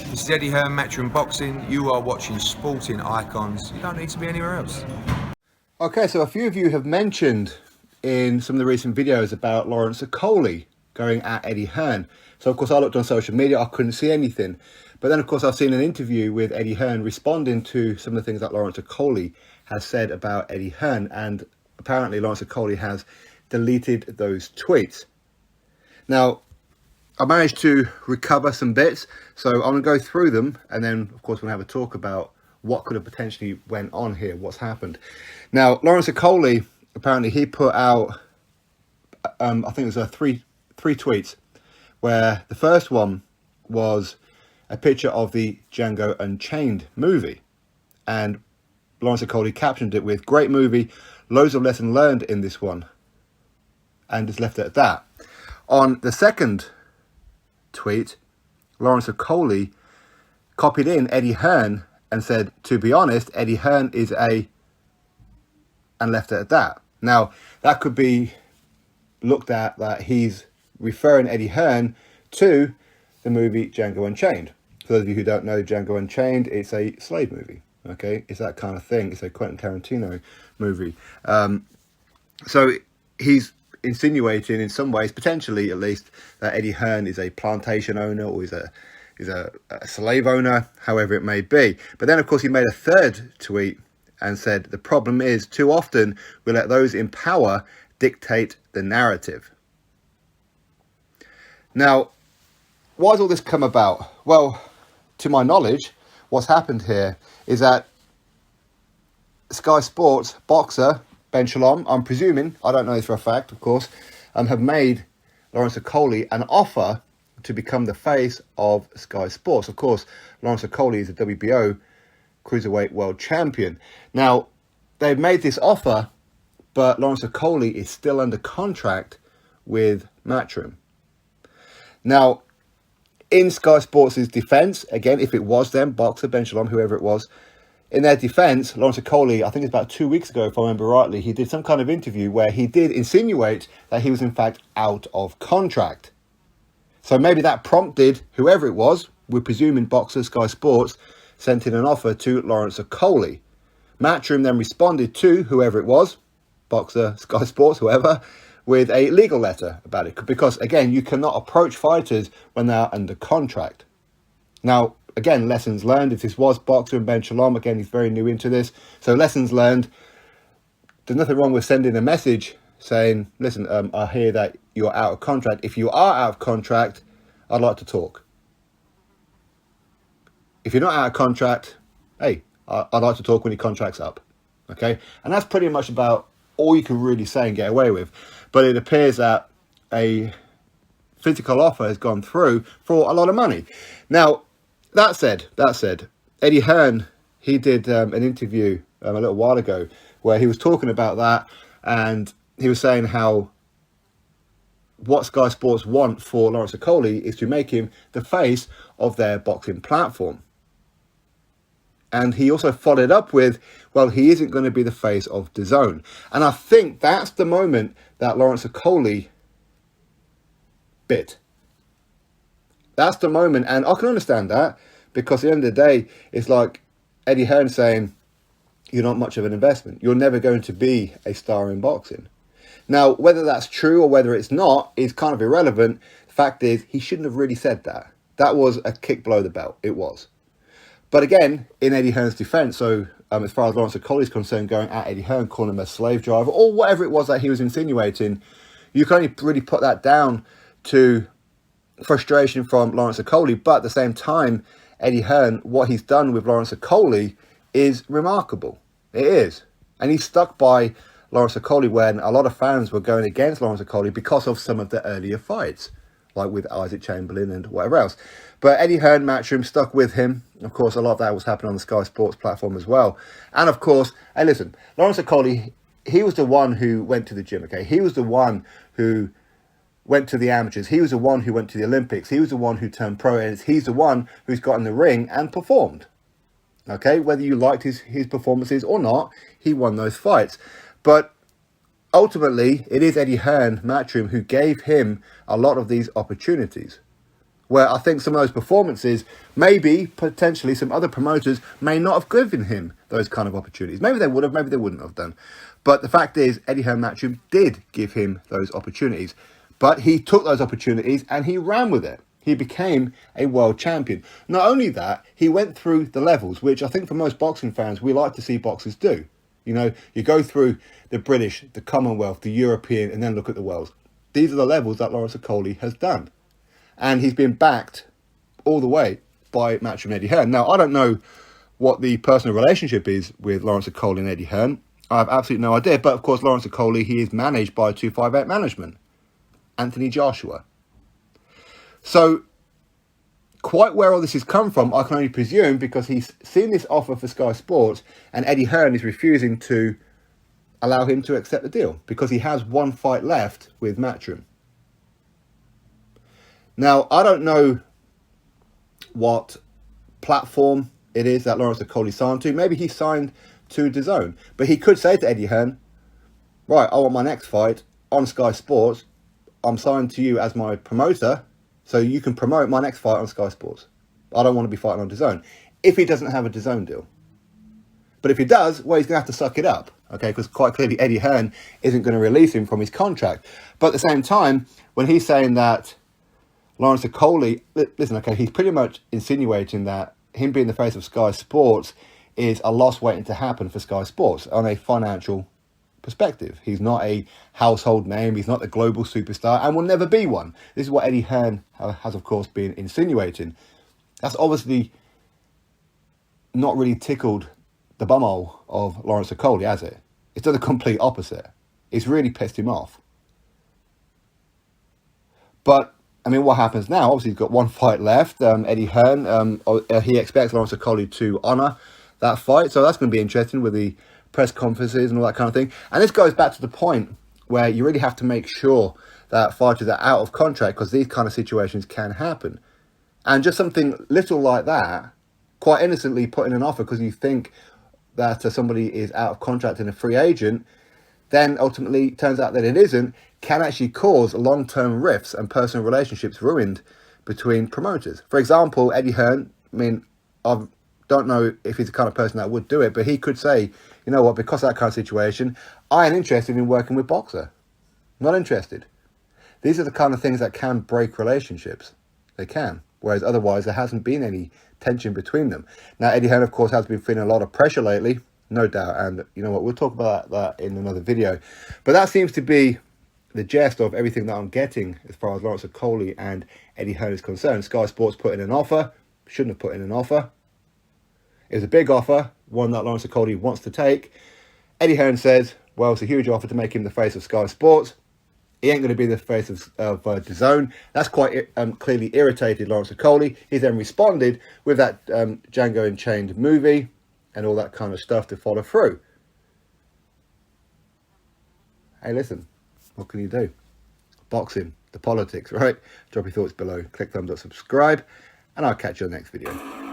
This is Eddie Hearn, Matchroom Boxing. You are watching Sporting Icons. You don't need to be anywhere else. Okay, so a few of you have mentioned in some of the recent videos about Lawrence Okolie going at Eddie Hearn. So of course I looked on social media, I couldn't see anything. But then of course I've seen an interview with Eddie Hearn responding to some of the things that Lawrence Okolie has said about Eddie Hearn. And apparently Lawrence Okolie has deleted those tweets. Now, I managed to recover some bits, so I'm going to go through them, and then of course we'll have a talk about what could have potentially went on here, what's happened. Now, Lawrence Okolie, apparently he put out, I think it was three tweets, where the first one was a picture of the Django Unchained movie, and Lawrence Okolie captioned it with, "Great movie, loads of lessons learned in this one," and just left it at that. On the second tweet, Lawrence Okolie copied in Eddie Hearn and said, "To be honest, Eddie Hearn is a," and left it at that. Now, that could be looked at that he's referring Eddie Hearn to the movie Django Unchained. For those of you who don't know Django Unchained, it's a slave movie, okay? It's that kind of thing. It's a Quentin Tarantino movie. So he's insinuating in some ways, potentially at least, that Eddie Hearn is a plantation owner or is a slave owner, however it may be. But then of course he made a third tweet and said, "The problem is too often we let those in power dictate the narrative." Now, why has all this come about? Well, to my knowledge, what's happened here is that Sky Sports boxer Ben Shalom, I'm presuming, I don't know this for a fact, of course, have made Lawrence Okolie an offer to become the face of Sky Sports. Of course, Lawrence Okolie is a WBO Cruiserweight World Champion. Now, they've made this offer, but Lawrence Okolie is still under contract with Matchroom. Now, in Sky Sports' defense, again, if it was them, boxer, Ben Shalom, whoever it was, in their defense, Lawrence Okolie, I think it's about 2 weeks ago, if I remember rightly, he did some kind of interview where he did insinuate that he was in fact out of contract. So maybe that prompted whoever it was, we're presuming boxer, Sky Sports, sent in an offer to Lawrence Okolie. Matchroom then responded to whoever it was, boxer, Sky Sports, whoever, with a legal letter about it. Because again, you cannot approach fighters when they're under contract. Now, again, lessons learned. If this was boxer and Ben Shalom, again, he's very new into this. So lessons learned. There's nothing wrong with sending a message saying, "Listen, I hear that you're out of contract. If you are out of contract, I'd like to talk. If you're not out of contract, hey, I'd like to talk when your contract's up." Okay? And that's pretty much about all you can really say and get away with. But it appears that a physical offer has gone through for a lot of money. Now, that said, Eddie Hearn, he did an interview a little while ago where he was talking about that, and he was saying how what Sky Sports want for Lawrence Okolie is to make him the face of their boxing platform. And he also followed up with, well, he isn't going to be the face of DAZN. And I think that's the moment that Lawrence Okolie bit. That's the moment, and I can understand that, because at the end of the day, it's like Eddie Hearn saying, "You're not much of an investment. You're never going to be a star in boxing." Now, whether that's true or whether it's not is kind of irrelevant. The fact is, he shouldn't have really said that. That was a kick below the belt. It was. But again, in Eddie Hearn's defense, so as far as Lawrence Okolie is concerned, going at Eddie Hearn, calling him a slave driver, or whatever it was that he was insinuating, you can only really put that down to frustration from Lawrence Okolie. But at the same time, Eddie Hearn, what he's done with Lawrence Okolie is remarkable. It is. And he's stuck by Lawrence Okolie when a lot of fans were going against Lawrence Okolie because of some of the earlier fights, like with Isaac Chamberlain and whatever else. But Eddie Hearn, Matchroom, stuck with him. Of course, a lot of that was happening on the Sky Sports platform as well. And of course, hey, listen, Lawrence Okolie, he was the one who went to the gym, okay? He was the one who went to the amateurs. He was the one who went to the Olympics. He was the one who turned pro, and he's the one who's got in the ring and performed. Okay, whether you liked his performances or not, he won those fights. But ultimately, it is Eddie Hearn, Matchroom, who gave him a lot of these opportunities. where I think some of those performances, maybe, potentially, some other promoters may not have given him those kind of opportunities. Maybe they would have, maybe they wouldn't have done. But the fact is, Eddie Hearn Matchroom did give him those opportunities. But he took those opportunities and he ran with it. He became a world champion. Not only that, he went through the levels, which I think for most boxing fans, we like to see boxers do. You know, you go through the British, the Commonwealth, the European, and then look at the world. These are the levels that Lawrence Okolie has done. And he's been backed all the way by Matchroom Eddie Hearn. Now, I don't know what the personal relationship is with Lawrence Okolie and Eddie Hearn. I have absolutely no idea. But, of course, Lawrence Okolie, he is managed by 258 Management, Anthony Joshua. So, quite where all this has come from, I can only presume, because he's seen this offer for Sky Sports and Eddie Hearn is refusing to allow him to accept the deal because he has one fight left with Matchroom. Now, I don't know what platform it is that Lawrence Okolie signed to. Maybe he signed to DAZN. But he could say to Eddie Hearn, right, I want my next fight on Sky Sports. I'm signed to you as my promoter, so you can promote my next fight on Sky Sports. I don't want to be fighting on DAZN. If he doesn't have a DAZN deal. But if he does, well, he's going to have to suck it up. Okay, because quite clearly Eddie Hearn isn't going to release him from his contract. But at the same time, when he's saying that Lawrence Okolie, listen, okay, he's pretty much insinuating that him being the face of Sky Sports is a loss waiting to happen for Sky Sports on a financial perspective. He's not a household name, he's not a global superstar, and will never be one. This is what Eddie Hearn has, of course, been insinuating. That's obviously not really tickled the bumhole of Lawrence Okolie, has it? It's done the complete opposite. It's really pissed him off. But I mean, what happens now? Obviously, he's got one fight left. Eddie Hearn, he expects Lawrence Okolie to honour that fight. So that's going to be interesting with the press conferences and all that kind of thing. And this goes back to the point where you really have to make sure that fighters are out of contract, because these kind of situations can happen. And just something little like that, quite innocently putting an offer because you think that somebody is out of contract and a free agent, then ultimately turns out that it isn't, can actually cause long-term rifts and personal relationships ruined between promoters. For example, Eddie Hearn, I mean, I don't know if he's the kind of person that would do it, but he could say, you know what, because of that kind of situation, I am interested in working with Boxer. Not interested. These are the kind of things that can break relationships. They can. Whereas otherwise, there hasn't been any tension between them. Now, Eddie Hearn, of course, has been feeling a lot of pressure lately, no doubt. And you know what, we'll talk about that in another video. But that seems to be the gist of everything that I'm getting as far as Lawrence Okolie and Eddie Hearn is concerned. Sky Sports put in an offer, shouldn't have put in an offer. It was a big offer, one that Lawrence Okolie wants to take. Eddie Hearn says, well, it's a huge offer to make him the face of Sky Sports. He ain't going to be the face of DAZN. That's quite clearly irritated Lawrence Okolie. He then responded with that Django Unchained movie and all that kind of stuff to follow through. Hey, listen, what can you do? Boxing, the politics, right? Drop your thoughts below, click thumbs up, subscribe, and I'll catch you on the next video.